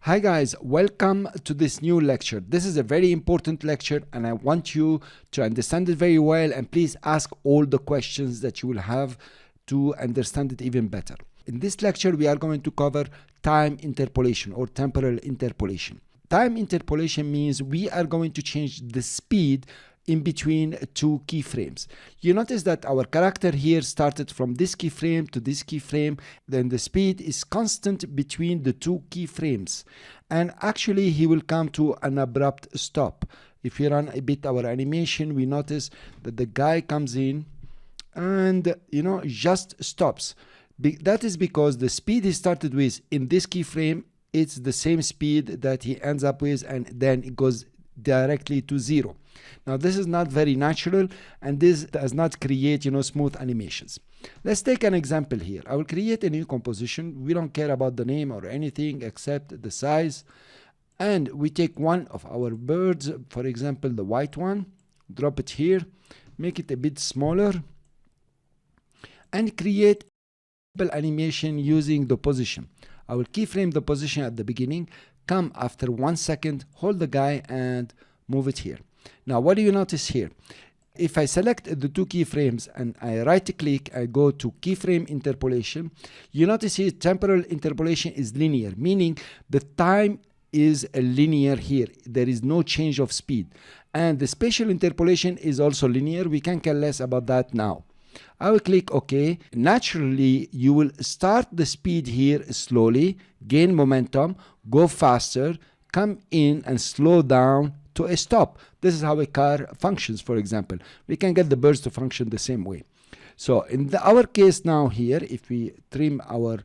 Hi guys, welcome to this new lecture. This is a very important lecture and I want you to understand it very well, and please ask all the questions that you will have to understand it even better. In this lecture we are going to cover time interpolation or temporal interpolation. Time interpolation means we are going to change the speed in between two keyframes. You notice that our character here started from this keyframe to this keyframe, then the speed is constant between the two keyframes, and actually he will come to an abrupt stop. If we run a bit our animation, we notice that the guy comes in and just stops. That is because the speed he started with in this keyframe, it's the same speed that he ends up with, and then it goes directly to zero. Now this is not very natural, and this does not create smooth animations. Let's take an example here. I will create a new composition. We don't care about the name or anything except the size, and we take one of our birds, for example the white one, drop it here, make it a bit smaller, and create animation using the position. I will keyframe the position at the beginning, come after 1 second, hold the guy and move it here. Now what do you notice here? If I select the two keyframes and I right click, I go to Keyframe Interpolation, you notice here temporal interpolation is linear, meaning the time is linear here. There is no change of speed. And the spatial interpolation is also linear. We can care less about that now. I will click OK. Naturally, you will start the speed here slowly, gain momentum, go faster, come in and slow down to a stop. This is how a car functions, for example. We can get the birds to function the same way. So in our case now here, if we trim our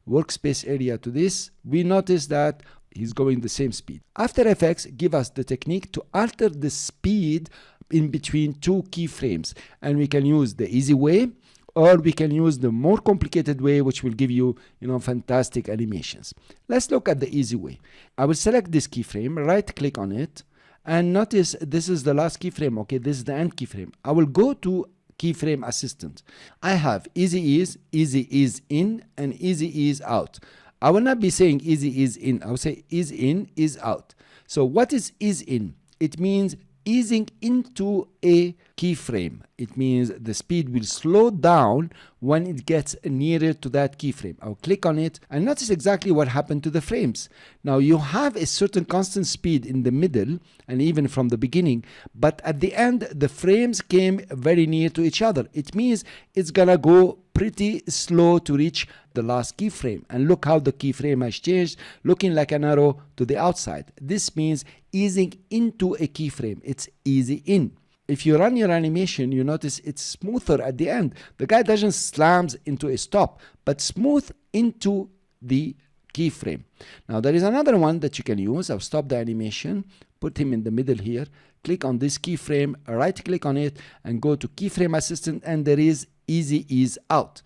workspace area to this, we notice that he's going the same speed. After Effects give us the technique to alter the speed in between two keyframes, and we can use the easy way, or we can use the more complicated way, which will give you fantastic animations. Let's look at the easy way. I will select this keyframe, right click on it, and notice this is the last keyframe. Okay, this is the end keyframe. I will go to Keyframe Assistant. I have easy ease in, and easy ease out. I will not be saying easy ease in, I will say ease in, ease out. So what is ease in? It means easing into a keyframe. It means the speed will slow down when it gets nearer to that keyframe. I'll click on it and notice exactly what happened to the frames. Now you have a certain constant speed in the middle and even from the beginning, but at the end the frames came very near to each other. It means it's gonna go pretty slow to reach the last keyframe, and look how the keyframe has changed, looking like an arrow to the outside. This means easing into a keyframe. It's easy in. If you run your animation, you notice it's smoother at the end. The guy doesn't slams into a stop, but smooth into the keyframe. Now there is another one that you can use. I'll stop the animation, put him in the middle here, click on this keyframe, right click on it and go to Keyframe Assistant, and there is easy ease out.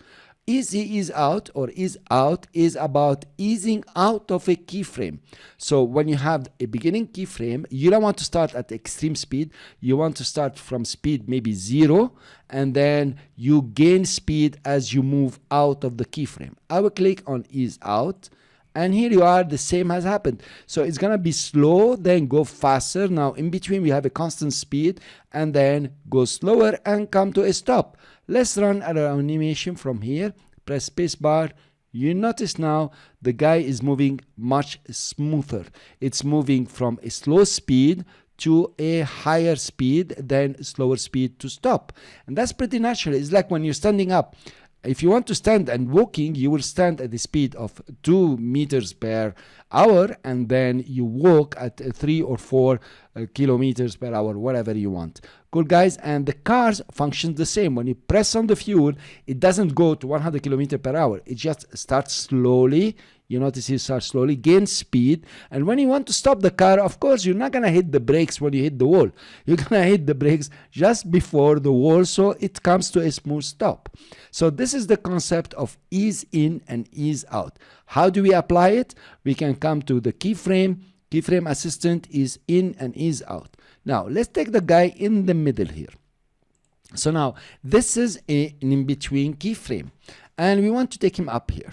Easy ease out or ease out is about easing out of a keyframe. So when you have a beginning keyframe, you don't want to start at extreme speed. You want to start from speed maybe 0, and then you gain speed as you move out of the keyframe. I will click on ease out, and here you are, the same has happened. So it's gonna be slow, then go faster. Now in between we have a constant speed, and then go slower and come to a stop. Let's run our animation from here, press spacebar. You notice now the guy is moving much smoother. It's moving from a slow speed to a higher speed, then slower speed to stop. And that's pretty natural. It's like when you're standing up. If you want to stand and walking, you will stand at the speed of 2 meters per hour, and then you walk at 3 or 4 kilometers per hour, whatever you want. Cool guys, and the cars function the same. When you press on the fuel, it doesn't go to 100 kilometers per hour. It just starts slowly. You notice it starts slowly, gain speed, and when you want to stop the car, of course, you're not gonna hit the brakes when you hit the wall. You're gonna hit the brakes just before the wall, so it comes to a smooth stop. So this is the concept of ease in and ease out. How do we apply it? We can come to the keyframe. Keyframe Assistant is in and ease out. Now let's take the guy in the middle here. So now this is an in-between keyframe, and we want to take him up here.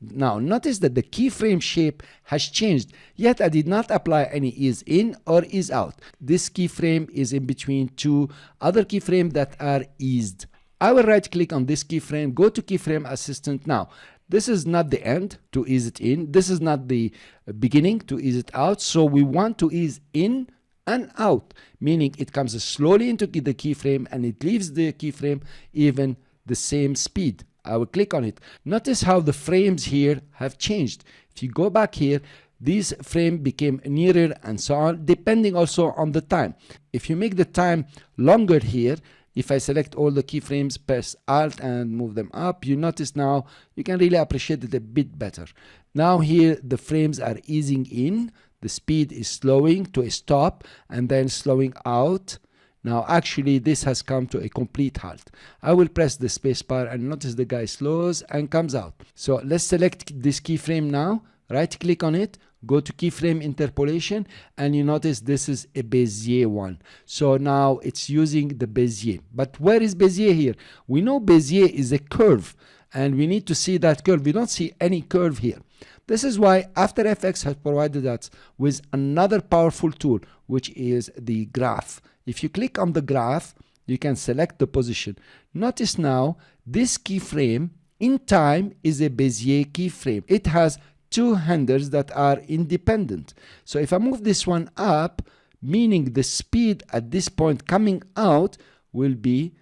Now notice that the keyframe shape has changed, yet I did not apply any ease in or ease out. This keyframe is in between two other keyframes that are eased. I will right click on this keyframe, go to Keyframe Assistant. Now this is not the end to ease it in, this is not the beginning to ease it out, so we want to ease in and out, meaning it comes slowly into the keyframe and it leaves the keyframe even the same speed. I will click on it. Notice how the frames here have changed. If you go back here, these frames became nearer and so on, depending also on the time. If you make the time longer here, if I select all the keyframes, press Alt and move them up, you notice now you can really appreciate it a bit better. Now here the frames are easing in, the speed is slowing to a stop and then slowing out. Now actually this has come to a complete halt. I will press the spacebar and notice the guy slows and comes out. So let's select this keyframe now, right click on it, go to Keyframe Interpolation, and you notice this is a Bezier one. So now it's using the Bezier. But where is Bezier here? We know Bezier is a curve and we need to see that curve. We don't see any curve here. This is why After Effects has provided us with another powerful tool, which is the graph. If you click on the graph, you can select the position. Notice now this keyframe in time is a Bezier keyframe. It has two handles that are independent. So if I move this one up, meaning the speed at this point coming out will be,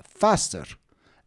faster,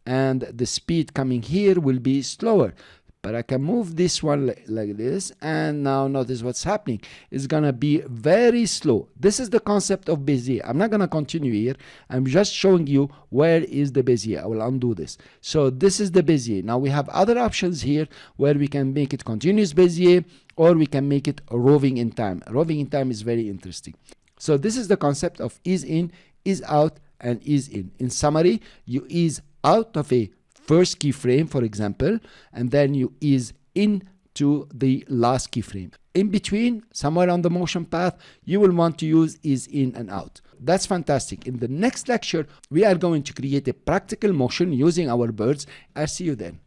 and the speed coming here will be slower. But I can move this one like this, and now notice what's happening. It's gonna be very slow. This is the concept of Bezier. I'm not gonna continue here. I'm just showing you where is the Bezier. I will undo this. So this is the Bezier. Now we have other options here where we can make it continuous Bezier, or we can make it roving in time. Roving in time is very interesting. So this is the concept of ease in, ease out, and ease in. In summary, you ease out of a first keyframe, for example, and then you ease into the last keyframe. In between, somewhere on the motion path, you will want to use ease in and out. That's fantastic. In the next lecture, we are going to create a practical motion using our birds. I'll see you then.